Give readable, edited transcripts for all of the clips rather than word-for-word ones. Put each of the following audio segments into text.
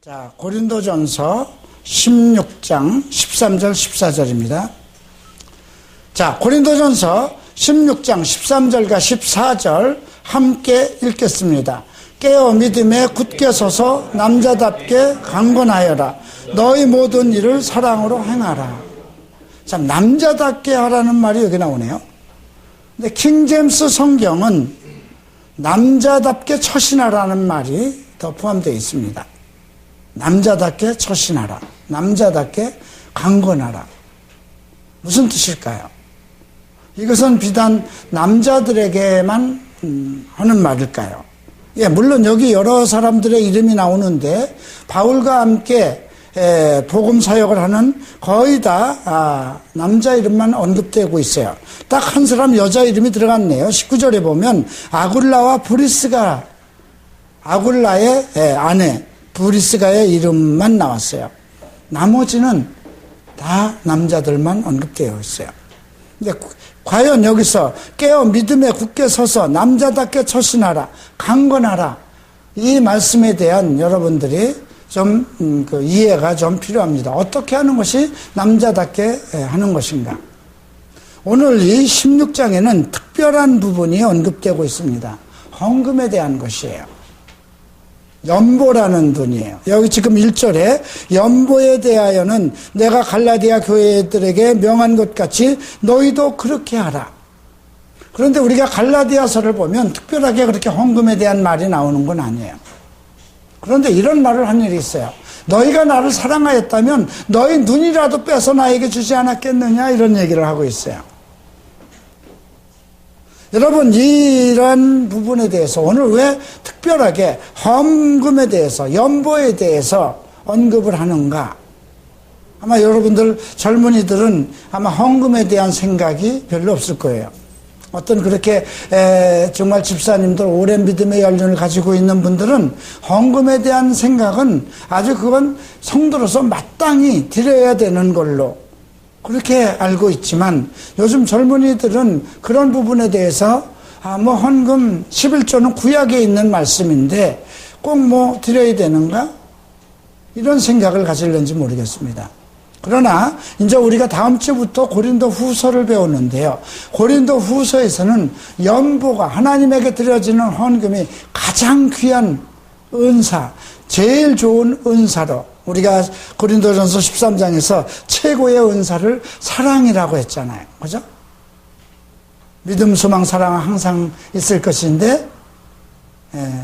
자, 고린도전서 16장 13절 14절입니다. 자, 고린도전서 16장 13절과 14절 함께 읽겠습니다. 깨어 믿음에 굳게 서서 남자답게 강건하여라. 너희 모든 일을 사랑으로 행하라. 자, 남자답게 하라는 말이 여기 나오네요. 근데 킹제임스 성경은 남자답게 처신하라는 말이 더 포함되어 있습니다. 남자답게 처신하라. 남자답게 강건하라. 무슨 뜻일까요? 이것은 비단 남자들에게만 하는 말일까요? 예, 물론 여기 여러 사람들의 이름이 나오는데 바울과 함께 복음 사역을 하는 거의 다 남자 이름만 언급되고 있어요. 딱 한 사람 여자 이름이 들어갔네요. 19절에 보면 아굴라와 브리스가, 아굴라의 아내 브리스가의 이름만 나왔어요. 나머지는 다 남자들만 언급되어 있어요. 근데 과연 여기서 깨어 믿음에 굳게 서서 남자답게 처신하라, 강건하라, 이 말씀에 대한 여러분들이 좀 이해가 좀 필요합니다. 어떻게 하는 것이 남자답게 하는 것인가? 오늘 이 16장에는 특별한 부분이 언급되고 있습니다. 헌금에 대한 것이에요. 연보라는 분이에요. 여기 지금 1절에 연보에 대하여는 내가 갈라디아 교회들에게 명한 것 같이 너희도 그렇게 하라. 그런데 우리가 갈라디아서를 보면 특별하게 그렇게 헌금에 대한 말이 나오는 건 아니에요. 그런데 이런 말을 한 일이 있어요. 너희가 나를 사랑하였다면 너희 눈이라도 빼서 나에게 주지 않았겠느냐, 이런 얘기를 하고 있어요. 여러분, 이런 부분에 대해서 오늘 왜 특별하게 헌금에 대해서, 연보에 대해서 언급을 하는가? 아마 여러분들 젊은이들은 아마 헌금에 대한 생각이 별로 없을 거예요. 어떤 그렇게 정말 집사님들 오랜 믿음의 연륜을 가지고 있는 분들은 헌금에 대한 생각은 아주 그건 성도로서 마땅히 드려야 되는 걸로 그렇게 알고 있지만, 요즘 젊은이들은 그런 부분에 대해서 뭐 헌금 11조는 구약에 있는 말씀인데 꼭 드려야 되는가? 이런 생각을 가질는지 모르겠습니다. 그러나 이제 우리가 다음 주부터 고린도 후서를 배우는데요. 고린도 후서에서는 연보가, 하나님에게 드려지는 헌금이 가장 귀한 은사, 제일 좋은 은사로, 우리가 고린도전서 13장에서 최고의 은사를 사랑이라고 했잖아요. 그죠? 믿음, 소망, 사랑은 항상 있을 것인데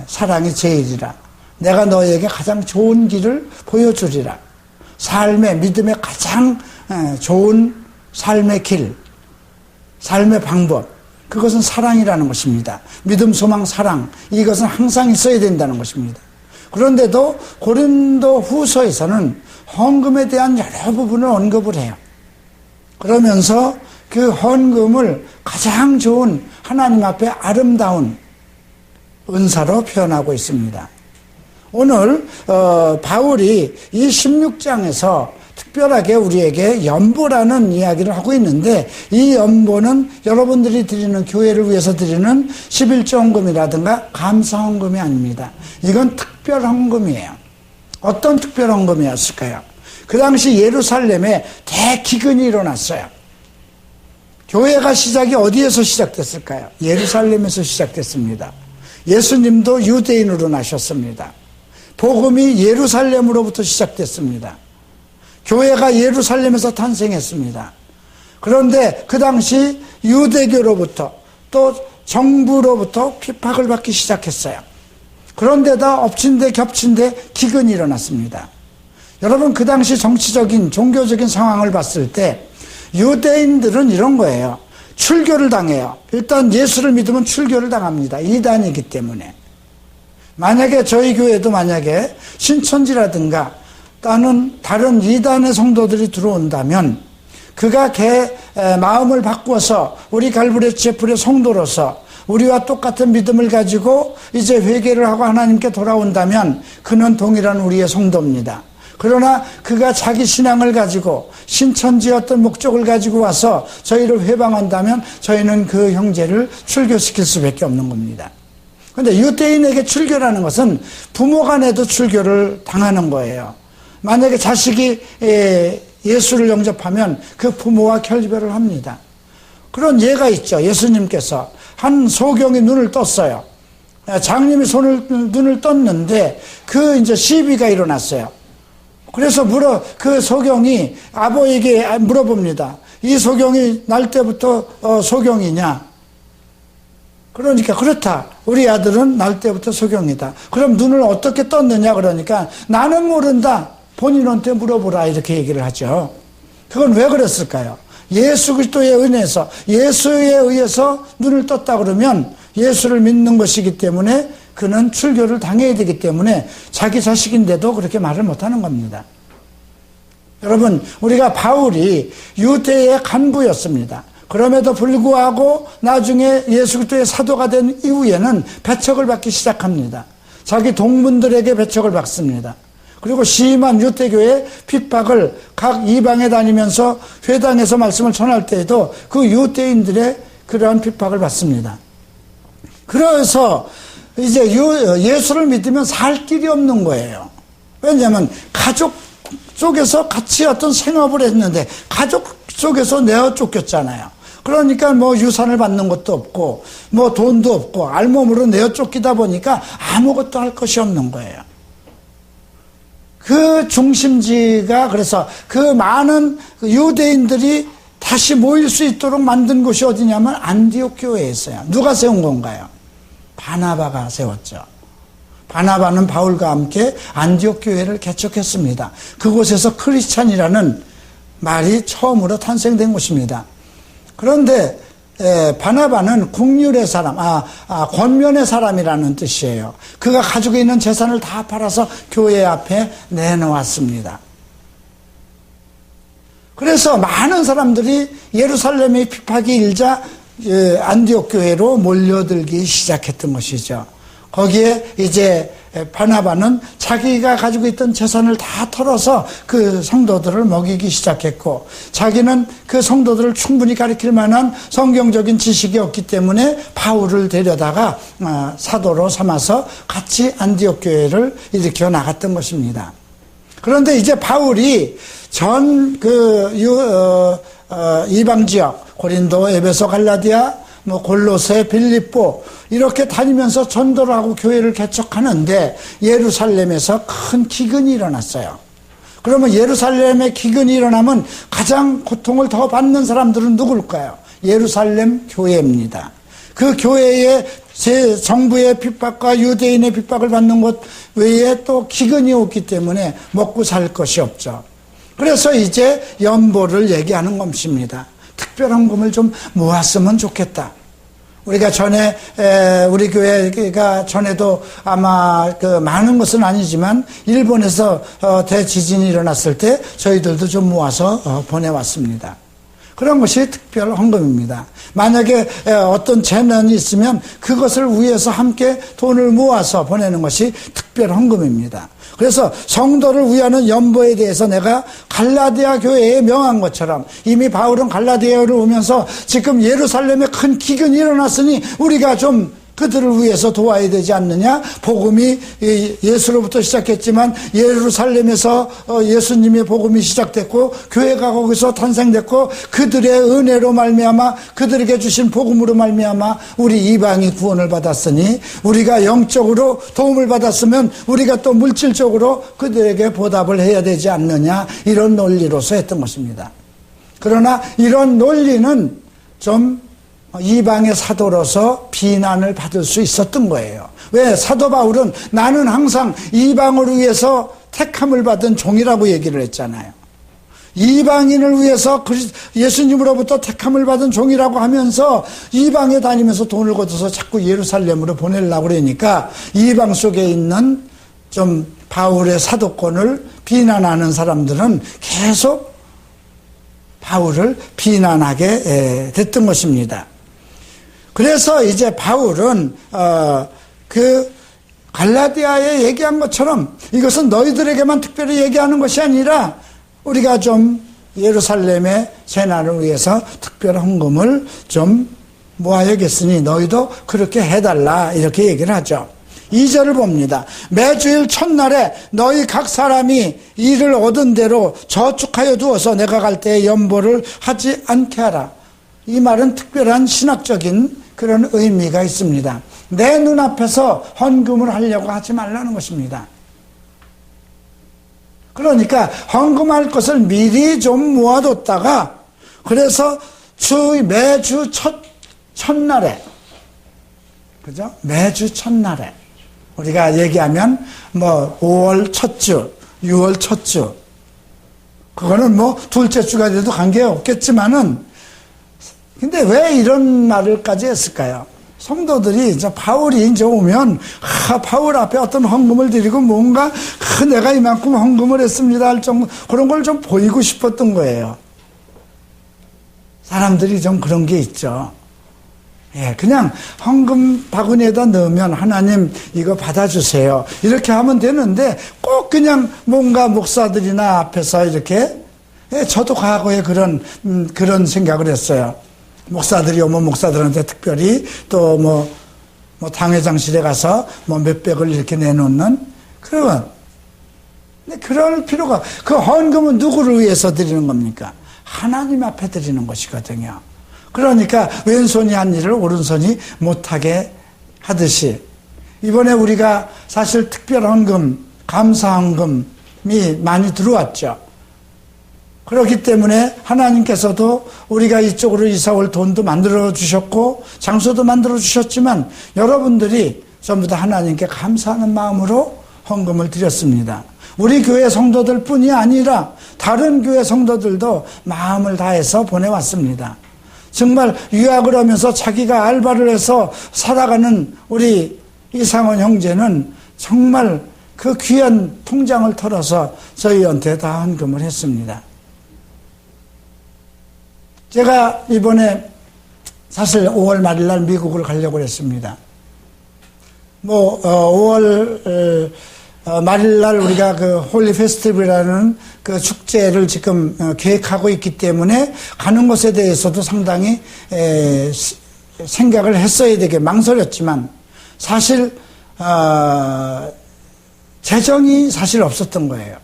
사랑이 제일이라. 내가 너에게 가장 좋은 길을 보여주리라. 삶의, 믿음의 가장 좋은 삶의 길, 삶의 방법, 그것은 사랑이라는 것입니다. 믿음, 소망, 사랑, 이것은 항상 있어야 된다는 것입니다. 그런데도 고린도 후서에서는 헌금에 대한 여러 부분을 언급을 해요. 그러면서 그 헌금을 가장 좋은, 하나님 앞에 아름다운 은사로 표현하고 있습니다. 오늘 바울이 이 16장에서 특별하게 우리에게 연보라는 이야기를 하고 있는데, 이 연보는 여러분들이 드리는, 교회를 위해서 드리는 11조 헌금이라든가 감사 헌금이 아닙니다. 이건 특별 헌금이에요. 어떤 특별 헌금이었을까요? 그 당시 예루살렘에 대기근이 일어났어요. 교회가 시작이 어디에서 시작됐을까요? 예루살렘에서 시작됐습니다. 예수님도 유대인으로 나셨습니다. 복음이 예루살렘으로부터 시작됐습니다. 교회가 예루살렘에서 탄생했습니다. 그런데 그 당시 유대교로부터 또 정부로부터 핍박을 받기 시작했어요. 그런데다 엎친 데 겹친 데 기근이 일어났습니다. 여러분, 그 당시 정치적인, 종교적인 상황을 봤을 때 유대인들은 이런 거예요. 출교를 당해요. 일단 예수를 믿으면 출교를 당합니다. 이단이기 때문에. 만약에 저희 교회도 만약에 신천지라든가 또는 다른 이단의 성도들이 들어온다면 그가 마음을 바꾸어서 우리 갈보리 제풀의 성도로서 우리와 똑같은 믿음을 가지고 이제 회개를 하고 하나님께 돌아온다면 그는 동일한 우리의 성도입니다. 그러나 그가 자기 신앙을 가지고 신천지의 어떤 목적을 가지고 와서 저희를 회방한다면 저희는 그 형제를 출교시킬 수밖에 없는 겁니다. 근데 유대인에게 출교라는 것은 부모 간에도 출교를 당하는 거예요. 만약에 자식이 예수를 영접하면 그 부모와 결별을 합니다. 그런 예가 있죠. 예수님께서 한 소경이 눈을 떴어요. 장님이 눈을 떴는데 이제 시비가 일어났어요. 그래서 그 소경이 아버에게 물어봅니다. 이 소경이 날 때부터 소경이냐? 그러니까 그렇다. 우리 아들은 날 때부터 소경이다. 그럼 눈을 어떻게 떴느냐? 그러니까 나는 모른다. 본인한테 물어보라. 이렇게 얘기를 하죠. 그건 왜 그랬을까요? 예수 그리스도의 은혜에서 예수에 의해서 눈을 떴다 그러면 예수를 믿는 것이기 때문에 그는 출교를 당해야 되기 때문에 자기 자식인데도 그렇게 말을 못하는 겁니다. 여러분, 우리가 바울이 유대의 간부였습니다. 그럼에도 불구하고 나중에 예수 그리스도의 사도가 된 이후에는 배척을 받기 시작합니다. 자기 동문들에게 배척을 받습니다. 그리고 심한 유대교의 핍박을 각 이방에 다니면서 회당에서 말씀을 전할 때에도 그 유대인들의 그러한 핍박을 받습니다. 그래서 이제 예수를 믿으면 살 길이 없는 거예요. 왜냐하면 가족 속에서 같이 어떤 생업을 했는데 가족 속에서 내어 쫓겼잖아요. 그러니까 뭐 유산을 받는 것도 없고 뭐 돈도 없고 알몸으로 내어 쫓기다 보니까 아무것도 할 것이 없는 거예요. 그 중심지가 그래서 그 많은 유대인들이 다시 모일 수 있도록 만든 곳이 어디냐면 안디옥 교회였어요. 누가 세운 건가요? 바나바가 세웠죠. 바나바는 바울과 함께 안디옥 교회를 개척했습니다. 그곳에서 크리스찬이라는 말이 처음으로 탄생된 곳입니다. 그런데 바나바는 국률의 사람, 권면의 사람이라는 뜻이에요. 그가 가지고 있는 재산을 다 팔아서 교회 앞에 내놓았습니다. 그래서 많은 사람들이 예루살렘의 핍박이 일자 안디옥 교회로 몰려들기 시작했던 것이죠. 거기에 이제 바나바는 자기가 가지고 있던 재산을 다 털어서 그 성도들을 먹이기 시작했고, 자기는 그 성도들을 충분히 가르칠 만한 성경적인 지식이 없기 때문에 바울을 데려다가 사도로 삼아서 같이 안디옥 교회를 일으켜 나갔던 것입니다. 그런데 이제 바울이 전 이방 지역, 고린도, 에베소, 갈라디아, 골로새, 빌립보 이렇게 다니면서 전도를 하고 교회를 개척하는데 예루살렘에서 큰 기근이 일어났어요. 그러면 예루살렘에 기근이 일어나면 가장 고통을 더 받는 사람들은 누굴까요? 예루살렘 교회입니다. 그 교회에 정부의 핍박과 유대인의 핍박을 받는 것 외에 또 기근이 오기 때문에 먹고 살 것이 없죠. 그래서 이제 연보를 얘기하는 것입니다. 특별헌금을 좀 모았으면 좋겠다. 우리가 전에 우리 교회가 전에도 아마 많은 것은 아니지만 일본에서 대지진이 일어났을 때 저희들도 좀 모아서 보내왔습니다. 그런 것이 특별헌금입니다. 만약에 어떤 재난이 있으면 그것을 위해서 함께 돈을 모아서 보내는 것이 특별헌금입니다. 그래서 성도를 위하는 연보에 대해서 내가 갈라디아 교회에 명한 것처럼 이미 바울은 갈라디아를 오면서 지금 예루살렘에 큰 기근이 일어났으니 우리가 좀 그들을 위해서 도와야 되지 않느냐. 복음이 예수로부터 시작했지만 예루살렘에서 예수님의 복음이 시작됐고 교회가 거기서 탄생됐고 그들의 은혜로 말미암아 그들에게 주신 복음으로 말미암아 우리 이방이 구원을 받았으니 우리가 영적으로 도움을 받았으면 우리가 또 물질적으로 그들에게 보답을 해야 되지 않느냐. 이런 논리로서 했던 것입니다. 그러나 이런 논리는 좀 이방의 사도로서 비난을 받을 수 있었던 거예요. 왜? 사도 바울은 나는 항상 이방을 위해서 택함을 받은 종이라고 얘기를 했잖아요. 이방인을 위해서 예수님으로부터 택함을 받은 종이라고 하면서 이방에 다니면서 돈을 걷어서 자꾸 예루살렘으로 보내려고 그러니까 이방 속에 있는 좀 바울의 사도권을 비난하는 사람들은 계속 바울을 비난하게 됐던 것입니다. 그래서 이제 바울은 갈라디아에 얘기한 것처럼 이것은 너희들에게만 특별히 얘기하는 것이 아니라 우리가 좀 예루살렘의 재난을 위해서 특별 헌금을 좀 모아야겠으니 너희도 그렇게 해달라 이렇게 얘기를 하죠. 2절을 봅니다. 매주일 첫날에 너희 각 사람이 일을 얻은 대로 저축하여 두어서 내가 갈 때에 연보를 하지 않게 하라. 이 말은 특별한 신학적인 그런 의미가 있습니다. 내 눈앞에서 헌금을 하려고 하지 말라는 것입니다. 그러니까 헌금할 것을 미리 좀 모아뒀다가 그래서 매주 첫날에 그죠? 매주 첫날에 우리가 얘기하면 5월 첫 주, 6월 첫 주 그거는 둘째 주가 돼도 관계없겠지만은 근데 왜 이런 말을까지 했을까요? 성도들이 바울이 이제 오면 바울 앞에 어떤 헌금을 드리고 뭔가 내가 이만큼 헌금을 했습니다 할 정도 그런 걸 좀 보이고 싶었던 거예요. 사람들이 좀 그런 게 있죠. 예, 그냥 헌금 바구니에다 넣으면 하나님 이거 받아주세요 이렇게 하면 되는데 꼭 그냥 뭔가 목사들이나 앞에서 이렇게 저도 과거에 그런 생각을 했어요. 목사들이 오면 목사들한테 특별히 또 당회장실에 가서 몇백을 이렇게 내놓는 그럴 필요가 그 헌금은 누구를 위해서 드리는 겁니까? 하나님 앞에 드리는 것이거든요. 그러니까 왼손이 한 일을 오른손이 못하게 하듯이 이번에 우리가 사실 특별 헌금, 감사 헌금이 많이 들어왔죠. 그렇기 때문에 하나님께서도 우리가 이쪽으로 이사올 돈도 만들어 주셨고 장소도 만들어 주셨지만 여러분들이 전부 다 하나님께 감사하는 마음으로 헌금을 드렸습니다. 우리 교회 성도들 뿐이 아니라 다른 교회 성도들도 마음을 다해서 보내왔습니다. 정말 유학을 하면서 자기가 알바를 해서 살아가는 우리 이상원 형제는 정말 그 귀한 통장을 털어서 저희한테 다 헌금을 했습니다. 제가 이번에 사실 5월 말일 날 미국을 가려고 했습니다. 5월 말일 날 우리가 그 홀리 페스티벌이라는 그 축제를 지금 계획하고 있기 때문에 가는 것에 대해서도 상당히 생각을 했어야 되게 망설였지만 사실 재정이 사실 없었던 거예요.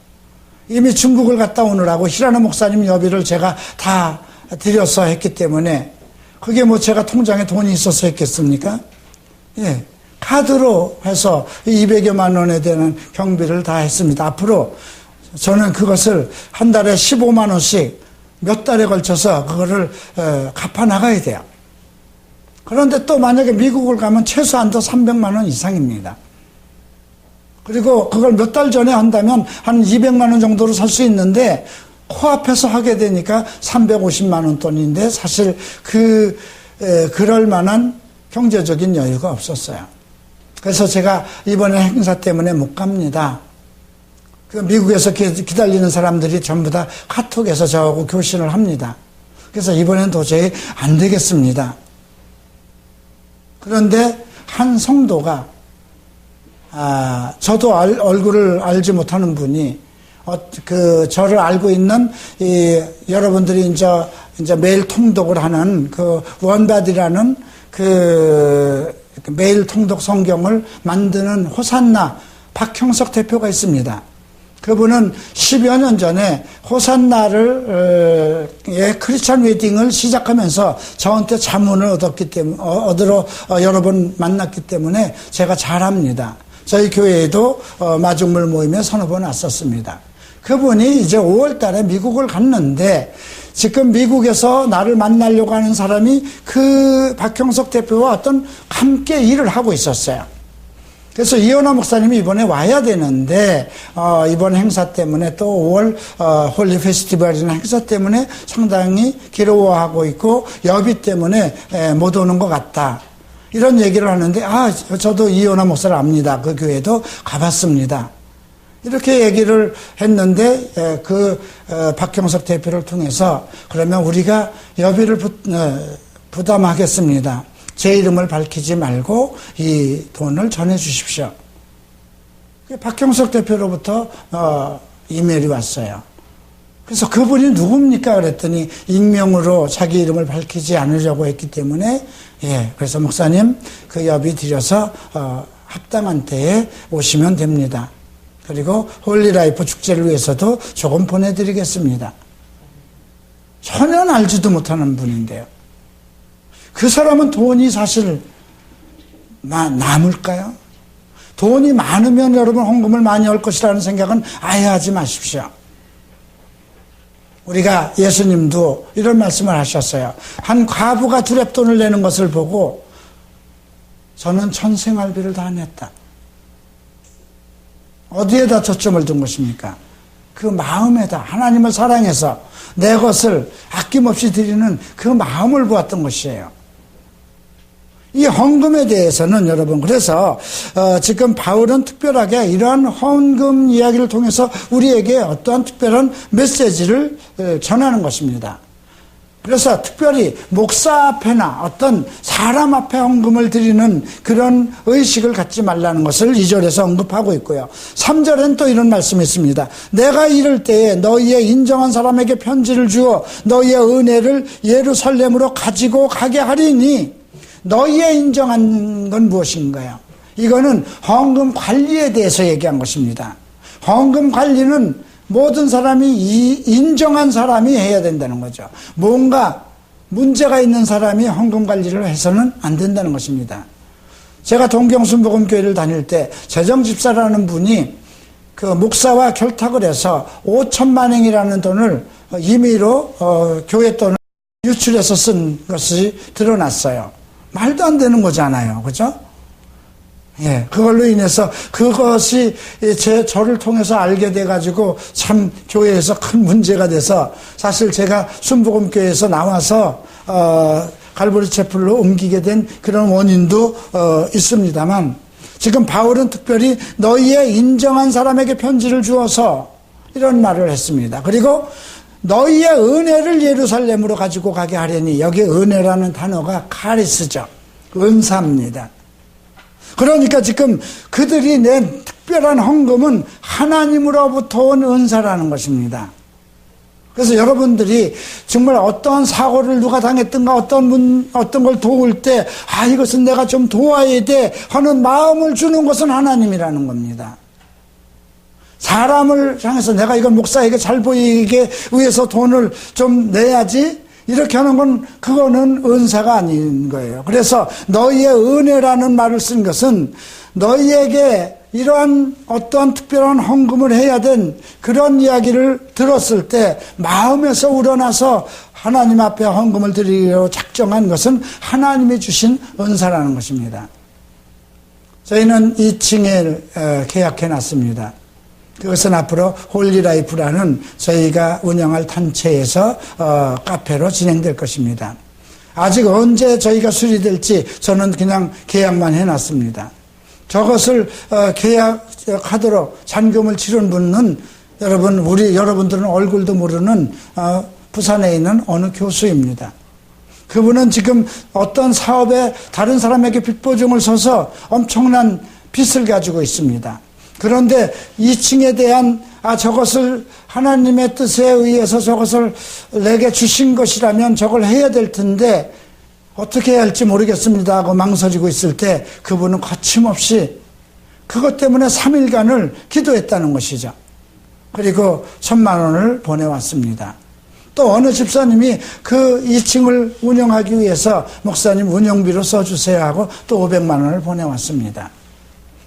이미 중국을 갔다 오느라고 히라노 목사님 여비를 제가 다 드려서 했기 때문에 그게 제가 통장에 돈이 있어서 했겠습니까? 예. 카드로 해서 200여만 원에 되는 경비를 다 했습니다. 앞으로 저는 그것을 한 달에 15만 원씩 몇 달에 걸쳐서 그거를 갚아 나가야 돼요. 그런데 또 만약에 미국을 가면 최소한 더 300만 원 이상입니다. 그리고 그걸 몇 달 전에 한다면 한 200만 원 정도로 살 수 있는데 코앞에서 하게 되니까 350만 원 돈인데 사실 그럴 만한 경제적인 여유가 없었어요. 그래서 제가 이번에 행사 때문에 못 갑니다. 그 미국에서 기다리는 사람들이 전부 다 카톡에서 저하고 교신을 합니다. 그래서 이번엔 도저히 안 되겠습니다. 그런데 한 성도가 저도 얼굴을 알지 못하는 분이 저를 알고 있는 여러분들이 이제 매일 통독을 하는 그 원바디라는 그 매일 통독 성경을 만드는 호산나 박형석 대표가 있습니다. 그분은 10여 년 전에 호산나를 크리스찬 웨딩을 시작하면서 저한테 자문을 얻으러 여러 번 만났기 때문에 제가 잘 압니다. 저희 교회에도 마중물 모임에 서너 번 왔었습니다. 그분이 이제 5월 달에 미국을 갔는데 지금 미국에서 나를 만나려고 하는 사람이 그 박형석 대표와 어떤 함께 일을 하고 있었어요. 그래서 이현아 목사님이 이번에 와야 되는데 이번 행사 때문에 또 5월 홀리 페스티벌이라는 행사 때문에 상당히 괴로워하고 있고 여비 때문에 못 오는 것 같다. 이런 얘기를 하는데 저도 이현아 목사를 압니다. 그 교회도 가봤습니다. 이렇게 얘기를 했는데 박형석 대표를 통해서 그러면 우리가 여비를 부담하겠습니다. 제 이름을 밝히지 말고 이 돈을 전해 주십시오. 박형석 대표로부터 이메일이 왔어요. 그래서 그분이 누굽니까? 그랬더니 익명으로 자기 이름을 밝히지 않으려고 했기 때문에, 그래서 목사님 그 여비 드려서 합당한 때에 오시면 됩니다. 그리고 홀리라이프 축제를 위해서도 조금 보내드리겠습니다. 전혀 알지도 못하는 분인데요. 그 사람은 돈이 사실 남을까요? 돈이 많으면 여러분 헌금을 많이 할 것이라는 생각은 아예 하지 마십시오. 우리가 예수님도 이런 말씀을 하셨어요. 한 과부가 두렙돈을 내는 것을 보고 저는 천생활비를 다 냈다. 어디에다 초점을 둔 것입니까? 그 마음에다 하나님을 사랑해서 내 것을 아낌없이 드리는 그 마음을 보았던 것이에요. 이 헌금에 대해서는 여러분 그래서 지금 바울은 특별하게 이러한 헌금 이야기를 통해서 우리에게 어떠한 특별한 메시지를 전하는 것입니다. 그래서 특별히 목사 앞에나 어떤 사람 앞에 헌금을 드리는 그런 의식을 갖지 말라는 것을 2절에서 언급하고 있고요. 3절엔 또 이런 말씀이 있습니다. 내가 이럴 때에 너희의 인정한 사람에게 편지를 주어 너희의 은혜를 예루살렘으로 가지고 가게 하리니 너희의 인정한 건 무엇인가요? 이거는 헌금 관리에 대해서 얘기한 것입니다. 헌금 관리는 모든 사람이 인정한 사람이 해야 된다는 거죠. 뭔가 문제가 있는 사람이 헌금 관리를 해서는 안 된다는 것입니다. 제가 동경순복음교회를 다닐 때 재정집사라는 분이 그 목사와 결탁을 해서 5천만 원이라는 돈을 임의로 교회 돈을 유출해서 쓴 것이 드러났어요. 말도 안 되는 거잖아요. 그죠? 그걸로 인해서 그것이 저를 통해서 알게 돼가지고 참 교회에서 큰 문제가 돼서 사실 제가 순복음교회에서 나와서 갈보리 채플로 옮기게 된 그런 원인도 있습니다만 지금 바울은 특별히 너희의 인정한 사람에게 편지를 주어서 이런 말을 했습니다. 그리고 너희의 은혜를 예루살렘으로 가지고 가게 하려니 여기 은혜라는 단어가 카리스죠. 은사입니다. 그러니까 지금 그들이 낸 특별한 헌금은 하나님으로부터 온 은사라는 것입니다. 그래서 여러분들이 정말 어떠한 사고를 누가 당했든가 어떤 걸 도울 때 이것은 내가 좀 도와야 돼 하는 마음을 주는 것은 하나님이라는 겁니다. 사람을 향해서 내가 이건 목사에게 잘 보이게 위해서 돈을 좀 내야지 이렇게 하는 건 그거는 은사가 아닌 거예요. 그래서 너희의 은혜라는 말을 쓴 것은 너희에게 이러한 어떠한 특별한 헌금을 해야 된 그런 이야기를 들었을 때 마음에서 우러나서 하나님 앞에 헌금을 드리려고 작정한 것은 하나님이 주신 은사라는 것입니다. 저희는 2층에 계약해놨습니다. 그것은 앞으로 홀리라이프라는 저희가 운영할 단체에서 카페로 진행될 것입니다. 아직 언제 저희가 수리될지 저는 그냥 계약만 해놨습니다. 저것을 계약하도록 잔금을 치른 분은 여러분들은 얼굴도 모르는 부산에 있는 어느 교수입니다. 그분은 지금 어떤 사업에 다른 사람에게 빚보증을 서서 엄청난 빚을 가지고 있습니다. 그런데 2층에 대한 저것을 하나님의 뜻에 의해서 저것을 내게 주신 것이라면 저걸 해야 될 텐데 어떻게 해야 할지 모르겠습니다 하고 망설이고 있을 때 그분은 거침없이 그것 때문에 3일간을 기도했다는 것이죠. 그리고 1,000만 원을 보내왔습니다. 또 어느 집사님이 그 2층을 운영하기 위해서 목사님 운영비로 써주세요 하고 또 500만 원을 보내왔습니다.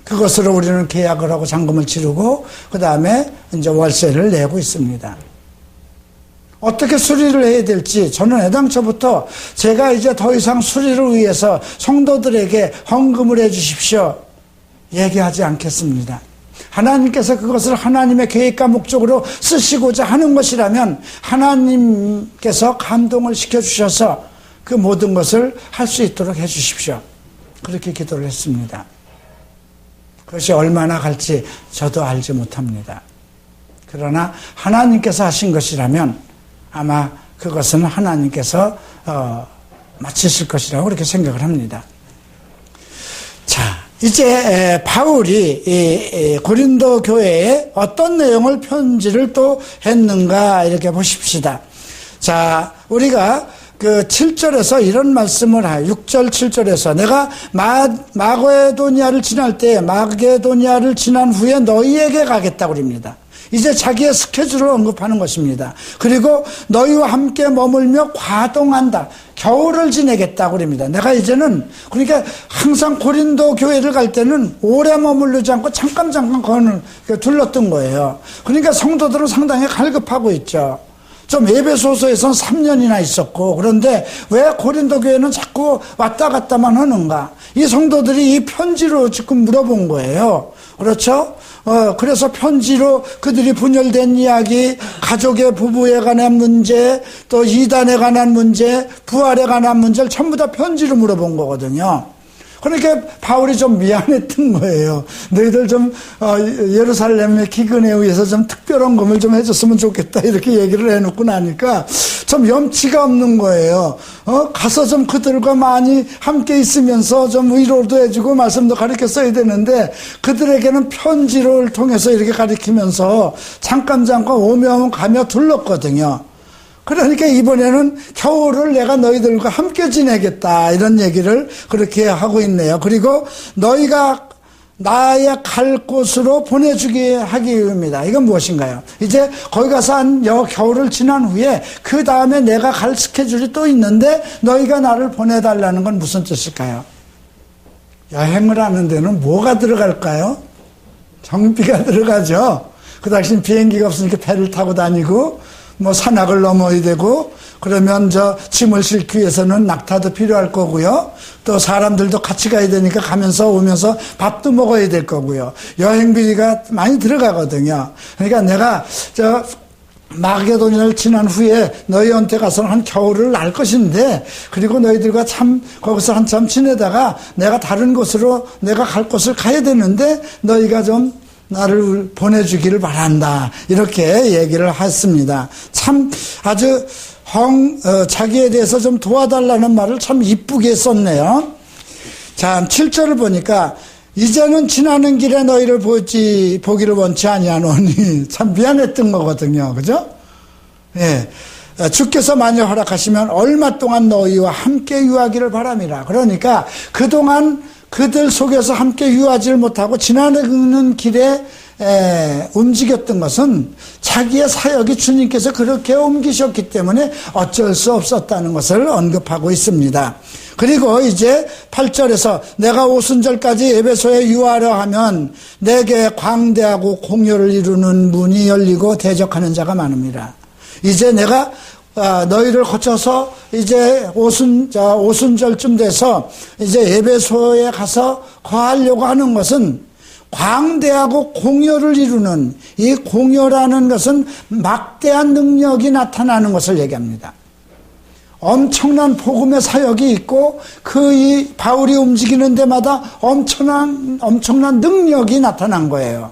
그것으로 우리는 계약을 하고 잔금을 치르고 그 다음에 이제 월세를 내고 있습니다. 어떻게 수리를 해야 될지 저는 애당초부터 제가 이제 더 이상 수리를 위해서 성도들에게 헌금을 해 주십시오 얘기하지 않겠습니다. 하나님께서 그것을 하나님의 계획과 목적으로 쓰시고자 하는 것이라면 하나님께서 감동을 시켜주셔서 그 모든 것을 할 수 있도록 해 주십시오. 그렇게 기도를 했습니다. 그것이 얼마나 갈지 저도 알지 못합니다. 그러나 하나님께서 하신 것이라면 아마 그것은 하나님께서 마치실 것이라고 그렇게 생각을 합니다. 자, 이제 바울이 이 고린도 교회에 어떤 내용을 편지를 또 했는가 이렇게 보십시다. 자, 우리가 그 7절에서 이런 말씀을 해요. 6절 7절에서 내가 마게도니아를 지날 때 마게도니아를 지난 후에 너희에게 가겠다고 그럽니다. 이제 자기의 스케줄을 언급하는 것입니다. 그리고 너희와 함께 머물며 과동한다. 겨울을 지내겠다고 그럽니다. 내가 이제는 그러니까 항상 고린도 교회를 갈 때는 오래 머무르지 않고 잠깐 둘렀던 거예요. 그러니까 성도들은 상당히 갈급하고 있죠. 좀 에베소서에서는 3년이나 있었고, 그런데 왜 고린도 교회는 자꾸 왔다 갔다만 하는가? 이 성도들이 이 편지로 지금 물어본 거예요. 그렇죠? 그래서 편지로 그들이 분열된 이야기, 가족의 부부에 관한 문제, 또 이단에 관한 문제, 부활에 관한 문제를 전부 다 편지로 물어본 거거든요. 그러니까 바울이 좀 미안했던 거예요. 너희들 좀 예루살렘의 기근에 의해서 좀 특별한 금을 좀 해줬으면 좋겠다 이렇게 얘기를 해놓고 나니까 좀 염치가 없는 거예요. 가서 좀 그들과 많이 함께 있으면서 좀 위로도 해주고 말씀도 가르쳐 써야 되는데 그들에게는 편지를 통해서 이렇게 가르치면서 잠깐 오며 가며 둘렀거든요. 그러니까 이번에는 겨울을 내가 너희들과 함께 지내겠다 이런 얘기를 그렇게 하고 있네요. 그리고 너희가 나의 갈 곳으로 보내주게 하기 위함이다. 이건 무엇인가요? 이제 거기 가서 한 겨울을 지난 후에 그 다음에 내가 갈 스케줄이 또 있는데 너희가 나를 보내달라는 건 무슨 뜻일까요? 여행을 하는 데는 뭐가 들어갈까요? 정비가 들어가죠. 그 당시 비행기가 없으니까 배를 타고 다니고 뭐 산악을 넘어야 되고 그러면 짐을 싣기 위해서는 낙타도 필요할 거고요. 또 사람들도 같이 가야 되니까 가면서 오면서 밥도 먹어야 될 거고요. 여행비가 많이 들어가거든요. 그러니까 내가 마게도니아를 지난 후에 너희한테 가서는 한 겨울을 날 것인데 그리고 너희들과 거기서 한참 지내다가 내가 다른 곳으로 내가 갈 곳을 가야 되는데 너희가 좀 나를 보내주기를 바란다. 이렇게 얘기를 했습니다. 참 아주 자기에 대해서 좀 도와달라는 말을 참 이쁘게 썼네요. 자, 7절을 보니까 이제는 지나는 길에 너희를 보기를 원치 아니하노니 참 미안했던 거거든요. 그죠? 예. 주께서 만약 허락하시면 얼마 동안 너희와 함께 유하기를 바람이라. 그러니까 그동안 그들 속에서 함께 유하지를 못하고 지나는 길에 움직였던 것은 자기의 사역이 주님께서 그렇게 옮기셨기 때문에 어쩔 수 없었다는 것을 언급하고 있습니다. 그리고 이제 8절에서 내가 오순절까지 에베소에 유하려 하면 내게 광대하고 공효를 이루는 문이 열리고 대적하는 자가 많습니다. 이제 내가 너희를 거쳐서 이제 오순절쯤 돼서 이제 에베소에 가서 거하려고 하는 것은 광대하고 공효를 이루는 이 공효라는 것은 막대한 능력이 나타나는 것을 얘기합니다. 엄청난 복음의 사역이 있고 이 바울이 움직이는 데마다 엄청난 능력이 나타난 거예요.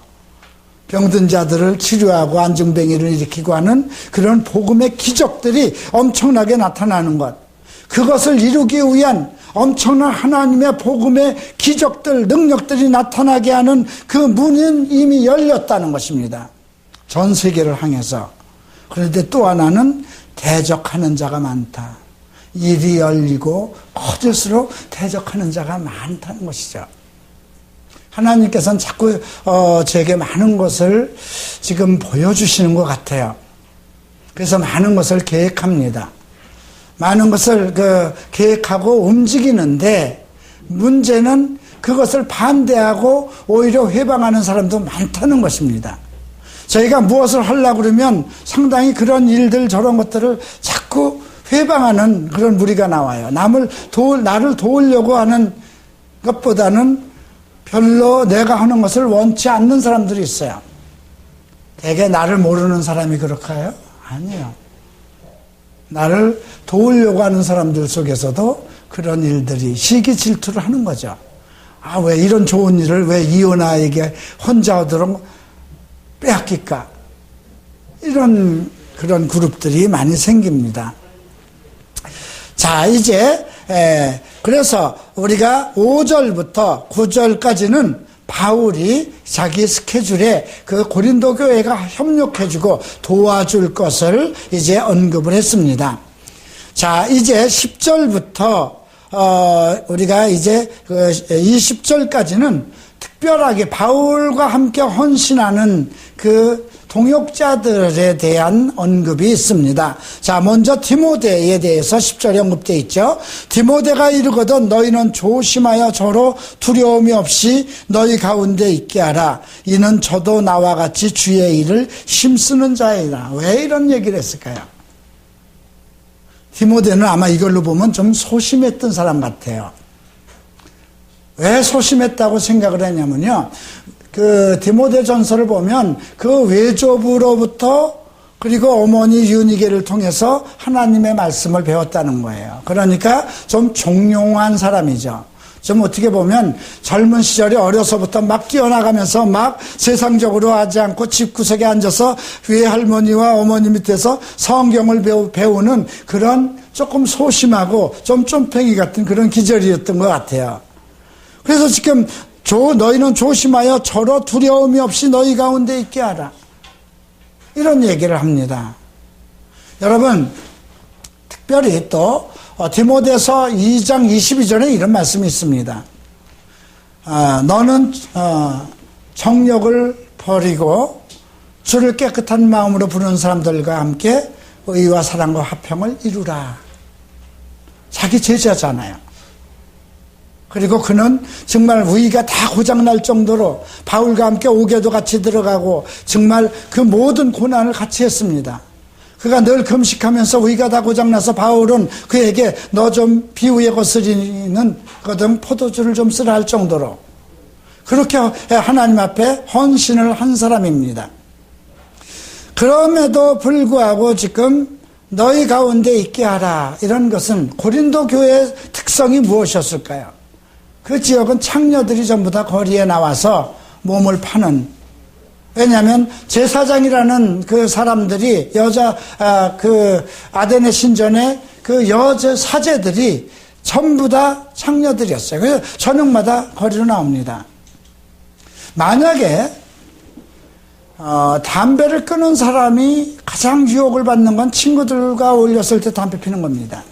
병든 자들을 치료하고 안증뱅이를 일으키고 하는 그런 복음의 기적들이 엄청나게 나타나는 것. 그것을 이루기 위한 엄청난 하나님의 복음의 기적들, 능력들이 나타나게 하는 그 문은 이미 열렸다는 것입니다. 전 세계를 향해서. 그런데 또 하나는 대적하는 자가 많다. 일이 열리고 커질수록 대적하는 자가 많다는 것이죠. 하나님께서는 자꾸 제게 많은 것을 지금 보여주시는 것 같아요. 그래서 많은 것을 계획합니다. 많은 것을 계획하고 움직이는데 문제는 그것을 반대하고 오히려 회방하는 사람도 많다는 것입니다. 저희가 무엇을 하려고 그러면 상당히 그런 일들 저런 것들을 자꾸 회방하는 그런 무리가 나와요. 나를 도우려고 하는 것보다는 별로 내가 하는 것을 원치 않는 사람들이 있어요. 대개 나를 모르는 사람이 그럴까요? 아니에요. 나를 도우려고 하는 사람들 속에서도 그런 일들이 시기 질투를 하는 거죠. 왜 이런 좋은 일을 왜 이혼아에게 혼자 하도록 빼앗길까? 그런 그룹들이 많이 생깁니다. 자, 이제 그래서 우리가 5절부터 9절까지는 바울이 자기 스케줄에 그 고린도 교회가 협력해주고 도와줄 것을 이제 언급을 했습니다. 자, 이제 10절부터 우리가 이제 그 20절까지는 특별하게 바울과 함께 헌신하는 그 동역자들에 대한 언급이 있습니다. 자, 먼저 디모데에 대해서 10절에 언급되어 있죠. 디모데가 이르거든 너희는 조심하여 저로 두려움이 없이 너희 가운데 있게 하라. 이는 저도 나와 같이 주의 일을 힘쓰는 자이라. 왜 이런 얘기를 했을까요? 디모데는 아마 이걸로 보면 좀 소심했던 사람 같아요. 왜 소심했다고 생각을 했냐면요. 그 디모데 전서를 보면 그 외조부로부터 그리고 어머니 유니게를 통해서 하나님의 말씀을 배웠다는 거예요. 그러니까 좀 종용한 사람이죠. 좀 어떻게 보면 젊은 시절에 어려서부터 막 뛰어나가면서 막 세상적으로 하지 않고 집구석에 앉아서 외할머니와 어머니 밑에서 성경을 배우는 그런 조금 소심하고 좀 쫌팽이 같은 그런 기절이었던 것 같아요. 그래서 지금 너희는 조심하여 저로 두려움이 없이 너희 가운데 있게 하라. 이런 얘기를 합니다. 여러분, 특별히 또 디모데서 2장 22절에 이런 말씀이 있습니다. 너는 정욕을 버리고 주를 깨끗한 마음으로 부르는 사람들과 함께 의와 사랑과 화평을 이루라. 자기 제자잖아요. 그리고 그는 정말 위기가 다 고장날 정도로 바울과 함께 옥에도 같이 들어가고 정말 그 모든 고난을 같이 했습니다. 그가 늘 금식하면서 위기가 다 고장나서 바울은 그에게 너 좀 비위에 거스리는 거든 포도주를 좀 쓰라 할 정도로 그렇게 하나님 앞에 헌신을 한 사람입니다. 그럼에도 불구하고 지금 너희 가운데 있게 하라. 이런 것은 고린도 교회의 특성이 무엇이었을까요? 그 지역은 창녀들이 전부 다 거리에 나와서 몸을 파는, 왜냐하면 제사장이라는 그 사람들이 그 아데네 신전의 그 여자 사제들이 전부 다 창녀들이었어요. 그래서 저녁마다 거리로 나옵니다. 만약에 담배를 끊은 사람이 가장 유혹을 받는 건 친구들과 어울렸을 때 담배 피는 겁니다.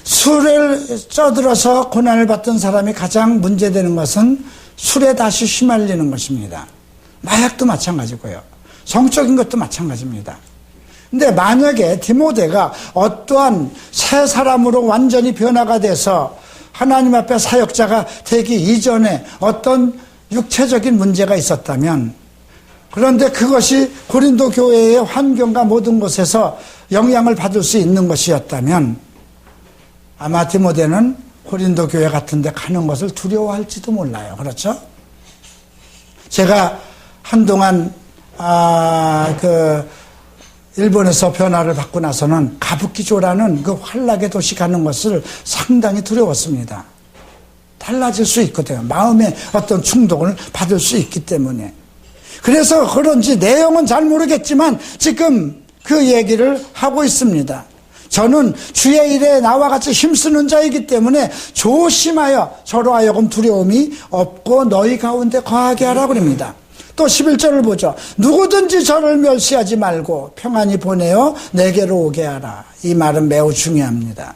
술을 쪄들어서 고난을 받던 사람이 가장 문제되는 것은 술에 다시 휘말리는 것입니다. 마약도 마찬가지고요. 성적인 것도 마찬가지입니다. 근데 만약에 디모데가 어떠한 새 사람으로 완전히 변화가 돼서 하나님 앞에 사역자가 되기 이전에 어떤 육체적인 문제가 있었다면, 그런데 그것이 고린도 교회의 환경과 모든 곳에서 영향을 받을 수 있는 것이었다면 아마 디모데는 고린도 교회 같은 데 가는 것을 두려워할지도 몰라요. 그렇죠? 제가 한동안 일본에서 변화를 받고 나서는 가부키조라는 그 환락의 도시 가는 것을 상당히 두려웠습니다. 달라질 수 있거든요. 마음의 어떤 충동을 받을 수 있기 때문에. 그래서 그런지 내용은 잘 모르겠지만 지금 그 얘기를 하고 있습니다. 저는 주의 일에 나와 같이 힘쓰는 자이기 때문에 조심하여 저로 하여금 두려움이 없고 너희 가운데 거하게 하라고 합니다. 또 11절을 보죠. 누구든지 저를 멸시하지 말고 평안히 보내어 내게로 오게 하라. 이 말은 매우 중요합니다.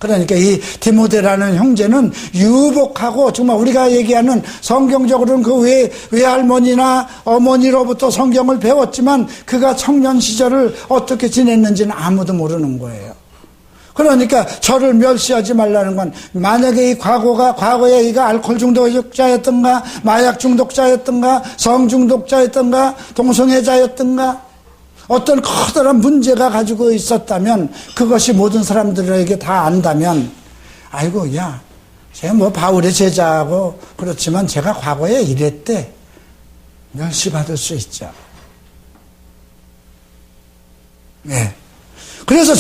그러니까 이 디모데라는 형제는 유복하고 정말 우리가 얘기하는 성경적으로는 그 외할머니나 어머니로부터 성경을 배웠지만 그가 청년 시절을 어떻게 지냈는지는 아무도 모르는 거예요. 그러니까 저를 멸시하지 말라는 건 만약에 이 과거에 이가 알코올 중독자였던가 마약 중독자였던가 성 중독자였던가 동성애자였던가 어떤 커다란 문제가 가지고 있었다면 그것이 모든 사람들에게 다 안다면 아이고 야 제가 뭐 바울의 제자하고 그렇지만 제가 과거에 이랬대 멸시받을 수 있죠. 네. 그래서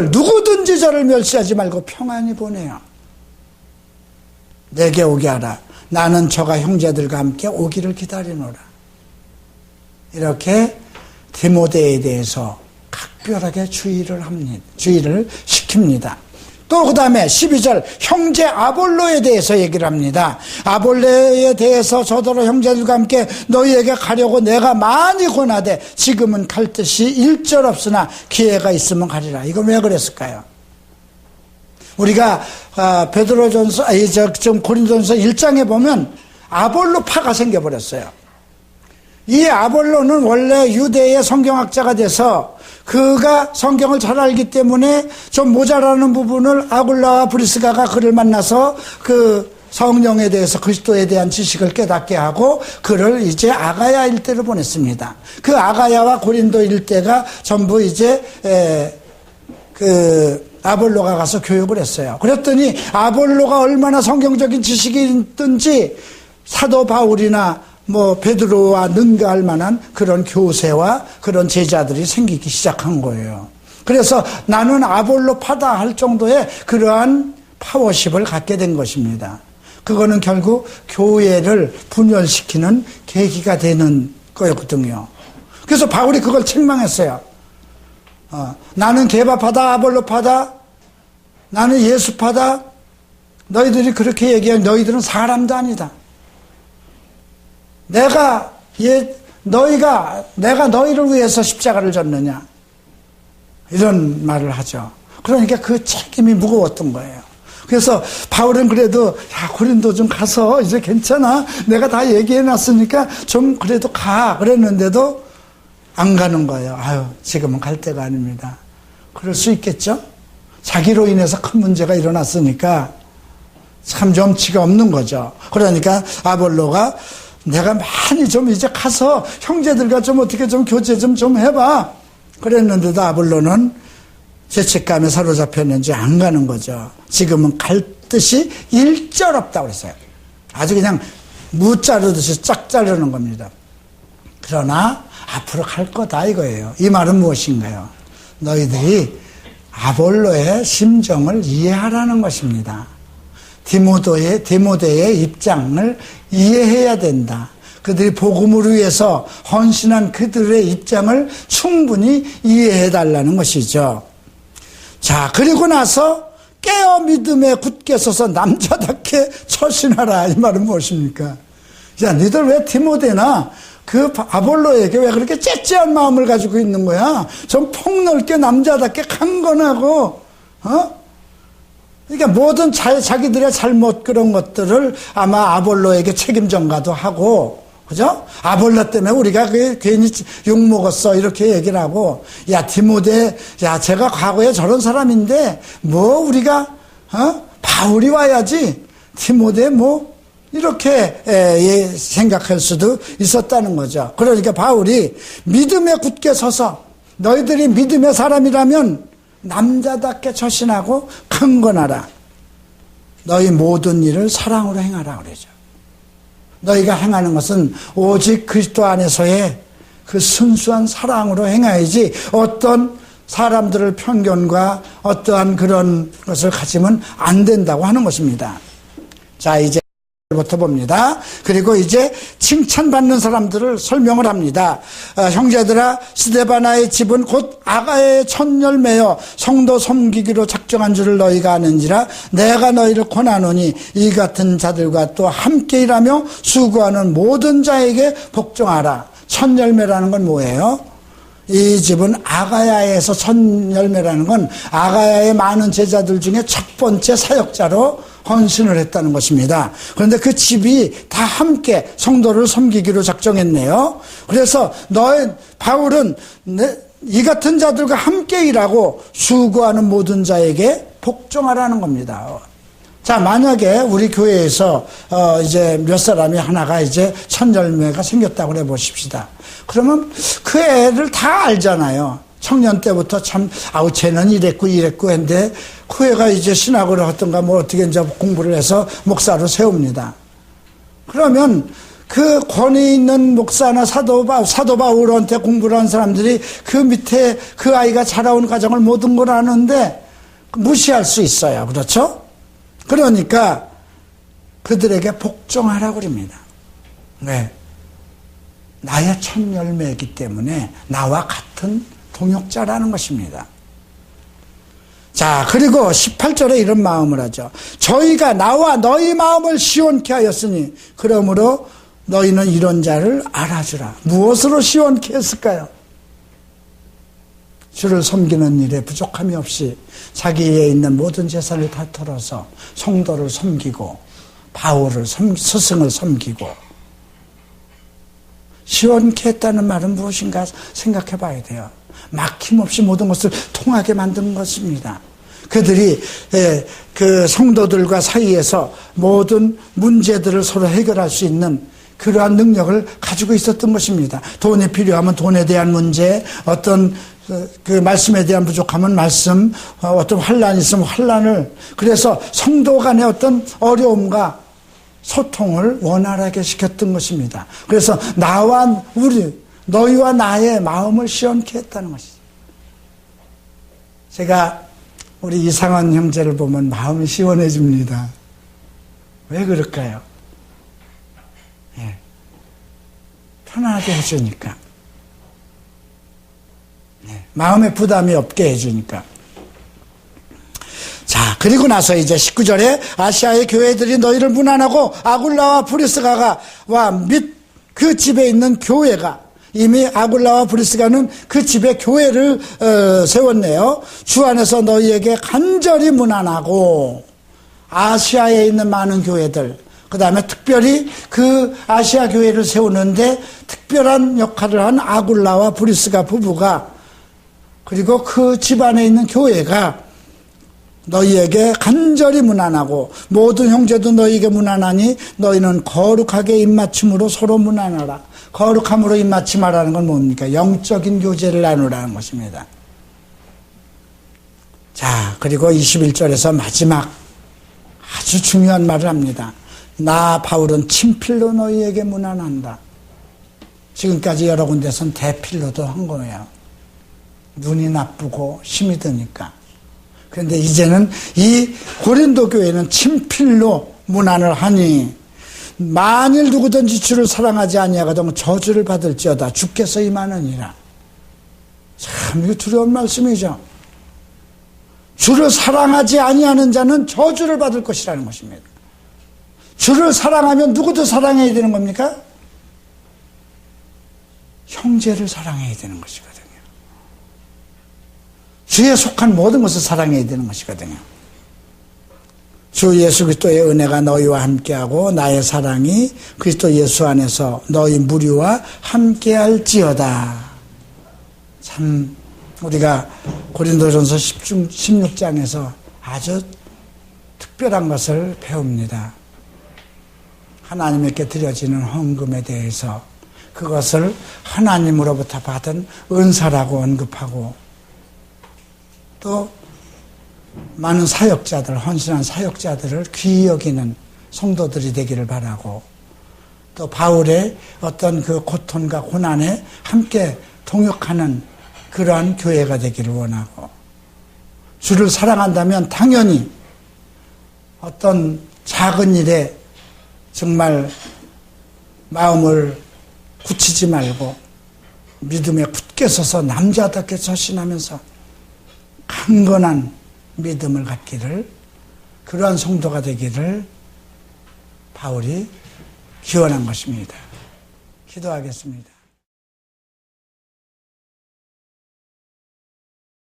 누구든지 저를 멸시하지 말고 평안히 보내요. 내게 오게 하라. 나는 저가 형제들과 함께 오기를 기다리노라. 이렇게 디모데에 대해서 각별하게 주의를 시킵니다. 또 그 다음에 12절 형제 아볼로에 대해서 얘기를 합니다. 아볼로에 대해서 저더러 형제들과 함께 너희에게 가려고 내가 많이 권하되 지금은 갈 뜻이 일절없으나 기회가 있으면 가리라. 이건 왜 그랬을까요? 우리가 베드로전서 좀 고린도전서 1장에 보면 아볼로파가 생겨버렸어요. 이 아볼로는 원래 유대의 성경학자가 돼서 그가 성경을 잘 알기 때문에 좀 모자라는 부분을 아굴라와 브리스가가 그를 만나서 그 성령에 대해서 그리스도에 대한 지식을 깨닫게 하고 그를 이제 아가야 일대로 보냈습니다. 그 아가야와 고린도 일대가 전부 이제 아볼로가 가서 교육을 했어요. 그랬더니 아볼로가 얼마나 성경적인 지식이 있든지 사도 바울이나 베드로와 능가할 만한 그런 교세와 그런 제자들이 생기기 시작한 거예요. 그래서 나는 아볼로파다 할 정도의 그러한 파워십을 갖게 된 것입니다. 그거는 결국 교회를 분열시키는 계기가 되는 거였거든요. 그래서 바울이 그걸 책망했어요. 나는 게바파다, 아볼로파다, 나는 예수파다. 너희들이 그렇게 얘기하면 너희들은 사람도 아니다. 내가 너희를 위해서 십자가를 졌느냐, 이런 말을 하죠. 그러니까 그 책임이 무거웠던 거예요. 그래서 바울은 그래도 고린도 좀 가서 이제 괜찮아, 내가 다 얘기해 놨으니까 좀 그래도 가 그랬는데도 안 가는 거예요. 지금은 갈 때가 아닙니다. 그럴 수 있겠죠. 자기로 인해서 큰 문제가 일어났으니까 참 염치가 없는 거죠. 그러니까 아볼로가 내가 많이 좀 이제 가서 형제들과 좀 어떻게 좀 교제 좀 해봐 그랬는데도 아볼로는 죄책감에 사로잡혔는지 안 가는 거죠. 지금은 갈 뜻이 일절 없다고 그랬어요. 아주 그냥 무 자르듯이 쫙 자르는 겁니다. 그러나 앞으로 갈 거다 이거예요. 이 말은 무엇인가요? 너희들이 아볼로의 심정을 이해하라는 것입니다. 디모데의 입장을 이해해야 된다. 그들이 복음을 위해서 헌신한 그들의 입장을 충분히 이해해달라는 것이죠. 자, 그리고 나서 깨어 믿음에 굳게 서서 남자답게 처신하라. 이 말은 무엇입니까? 야, 너희들 왜 디모데나 그 아볼로에게 왜 그렇게 째째한 마음을 가지고 있는 거야? 좀 폭넓게 남자답게 강건하고, 그러니까 모든 자기들의 잘못 그런 것들을 아마 아볼로에게 책임 전가도 하고, 그죠? 아볼로 때문에 우리가 괜히 욕먹었어. 이렇게 얘기를 하고, 야, 디모데, 야, 제가 과거에 저런 사람인데, 우리가, 바울이 와야지. 디모데 이렇게 생각할 수도 있었다는 거죠. 그러니까 바울이 믿음에 굳게 서서 너희들이 믿음의 사람이라면 남자답게 처신하고 강건하라. 너희 모든 일을 사랑으로 행하라 그러죠. 너희가 행하는 것은 오직 그리스도 안에서의 그 순수한 사랑으로 행해야지 어떤 사람들을 편견과 어떠한 그런 것을 가지면 안 된다고 하는 것입니다. 자, 이제 부터 봅니다. 그리고 이제 칭찬받는 사람들을 설명을 합니다. 형제들아, 스데바나의 집은 곧 아가야의 첫 열매여 성도 섬기기로 작정한 줄을 너희가 아는지라 내가 너희를 권하노니 이 같은 자들과 또 함께 일하며 수고하는 모든 자에게 복종하라. 첫 열매라는 건 뭐예요? 이 집은 아가야에서 첫 열매라는 건 아가야의 많은 제자들 중에 첫 번째 사역자로 헌신을 했다는 것입니다. 그런데 그 집이 다 함께 성도를 섬기기로 작정했네요. 그래서 바울은 이 같은 자들과 함께 일하고 수고하는 모든 자에게 복종하라는 겁니다. 자, 만약에 우리 교회에서 이제 몇 사람이 하나가 이제 첫 열매가 생겼다고 해 보십시다. 그러면 그 애를 다 알잖아요. 청년 때부터 참, 쟤는 이랬고 했는데, 그 애가 이제 신학을 하든가 어떻게 이제 공부를 해서 목사로 세웁니다. 그러면 그 권위 있는 목사나 사도 바울한테 공부를 한 사람들이 그 밑에 그 아이가 자라온 과정을 모든 걸 아는데 무시할 수 있어요. 그렇죠? 그러니까 그들에게 복종하라고 그럽니다. 네. 나의 첫 열매이기 때문에 나와 같은 동역자라는 것입니다. 자, 그리고 18절에 이런 마음을 하죠. 저희가 나와 너희 마음을 시원케 하였으니 그러므로 너희는 이런 자를 알아주라. 무엇으로 시원케 했을까요? 주를 섬기는 일에 부족함이 없이 자기에 있는 모든 재산을 다 털어서 성도를 섬기고 바울을 스승을 섬기고 시원케 했다는 말은 무엇인가 생각해 봐야 돼요. 막힘없이 모든 것을 통하게 만든 것입니다. 그들이 그 성도들과 사이에서 모든 문제들을 서로 해결할 수 있는 그러한 능력을 가지고 있었던 것입니다. 돈이 필요하면 돈에 대한 문제, 어떤 그 말씀에 대한 부족하면 말씀, 어떤 환란이 있으면 환란을, 그래서 성도 간의 어떤 어려움과 소통을 원활하게 시켰던 것입니다. 그래서 나와 너희와 나의 마음을 시원케 했다는 것이죠. 제가 우리 이상원 형제를 보면 마음이 시원해집니다. 왜 그럴까요? 편하게 해주니까. 마음에 부담이 없게 해주니까. 자, 그리고 나서 이제 19절에 아시아의 교회들이 너희를 문안하고 아굴라와 브리스가와 및 그 집에 있는 교회가, 이미 아굴라와 브리스가는 그 집에 교회를 세웠네요. 주 안에서 너희에게 간절히 문안하고, 아시아에 있는 많은 교회들, 그 다음에 특별히 그 아시아 교회를 세우는데 특별한 역할을 한 아굴라와 브리스가 부부가, 그리고 그 집안에 있는 교회가 너희에게 간절히 문안하고 모든 형제도 너희에게 문안하니 너희는 거룩하게 입맞춤으로 서로 문안하라. 거룩함으로 입맞춤하라는 건 뭡니까? 영적인 교제를 나누라는 것입니다. 자, 그리고 21절에서 마지막 아주 중요한 말을 합니다. 나 바울은 친필로 너희에게 문안한다. 지금까지 여러 군데선 대필로도 한 거예요. 눈이 나쁘고 힘이 드니까. 그런데 이제는 이 고린도 교회는 친필로 문안을 하니 만일 누구든지 주를 사랑하지 아니하거든 저주를 받을지어다. 주께서 임하느니라. 참 이거 두려운 말씀이죠. 주를 사랑하지 아니하는 자는 저주를 받을 것이라는 것입니다. 주를 사랑하면 누구도 사랑해야 되는 겁니까? 형제를 사랑해야 되는 것이거든요. 주에 속한 모든 것을 사랑해야 되는 것이거든요. 주 예수 그리스도의 은혜가 너희와 함께하고 나의 사랑이 그리스도 예수 안에서 너희 무리와 함께할지어다. 참 우리가 고린도전서 16장에서 아주 특별한 것을 배웁니다. 하나님께 드려지는 헌금에 대해서 그것을 하나님으로부터 받은 은사라고 언급하고, 또 많은 사역자들, 헌신한 사역자들을 귀히 여기는 성도들이 되기를 바라고, 또 바울의 어떤 그 고통과 고난에 함께 동역하는 그러한 교회가 되기를 원하고, 주를 사랑한다면 당연히 어떤 작은 일에 정말 마음을 굳히지 말고 믿음에 굳게 서서 남자답게 전신하면서 강건한 믿음을 갖기를, 그러한 성도가 되기를 바울이 기원한 것입니다. 기도하겠습니다.